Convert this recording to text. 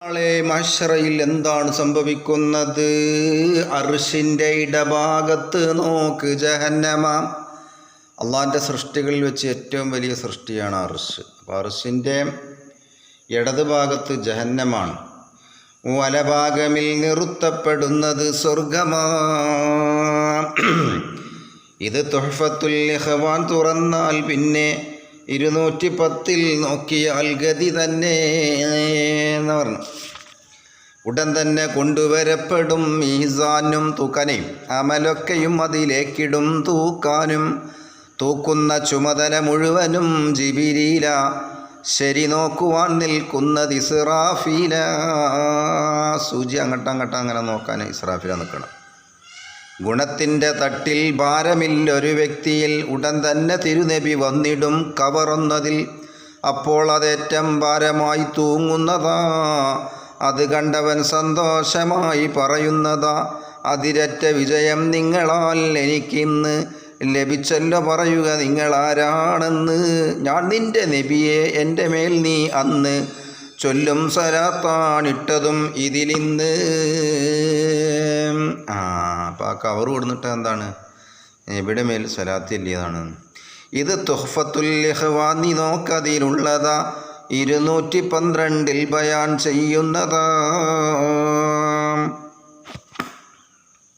നാളെ മഹ്ശറയിൽ എന്താണ് സംഭവിക്കുന്നത്? അർശിൻ്റെ ഇടഭാഗത്ത് നോക്ക് ജഹന്നമ. അള്ളാഹിൻ്റെ സൃഷ്ടികളിൽ വെച്ച് ഏറ്റവും വലിയ സൃഷ്ടിയാണ് അർശ്. അപ്പോൾ അർശിൻ്റെ ഇടത് ഭാഗത്ത് ജഹന്നമാണ്. വലഭാഗമിൽ നിർത്തപ്പെടുന്നത് സ്വർഗമാ. ഇത് തുഹ്ഫത്തുൽ ഇഖ്വാൻ തുറന്നാൽ പിന്നെ 210 നോക്കിയാൽ ഗതി തന്നെ എന്ന് പറഞ്ഞു. ഉടൻ തന്നെ കൊണ്ടുവരപ്പെടും മീസാനും തൂക്കാനെയും അമലൊക്കെയും അതിലേക്കിടും തൂക്കാനും. തൂക്കുന്ന ചുമതല മുഴുവനും ജിബിരീല, ശരി നോക്കുവാൻ നിൽക്കുന്നത് ഇസ്രാഫീല. സൂചി അങ്ങോട്ടങ്ങോട്ട് അങ്ങനെ നോക്കാൻ ഇസ്രാഫീല നിൽക്കണം. ഗുണത്തിൻ്റെ തട്ടിൽ ഭാരമില്ലൊരു വ്യക്തിയിൽ ഉടൻ തന്നെ തിരുനബി വന്നിടും കവറുന്നതിൽ. അപ്പോൾ അതേറ്റം ഭാരമായി തൂങ്ങുന്നതാ. അത് കണ്ടവൻ സന്തോഷമായി പറയുന്നതാ, അതിരറ്റ വിജയം നിങ്ങളാൽ എനിക്കിന്ന് ലഭിച്ചല്ലോ. പറയുക നിങ്ങളാരാണെന്ന്. ഞാൻ നിൻ്റെ നബിയെ, എൻ്റെ മേൽ നീ അന്ന് ചൊല്ലും സലാത്താണിട്ടതും ഇതിലിന്ന്. അപ്പോൾ ആ കവർ കൊടുത്തിട്ട് എന്താണ്? നബിയുടെ മേൽ സലാത്ത് ചൊല്ലിയതാണ്. ഇത് തുഹ്ഫത്തുൽ ഇഖ്വാൻ, നീ നോക്കതിലുള്ളതാ. 212 ബയാൻ ചെയ്യുന്നതാ.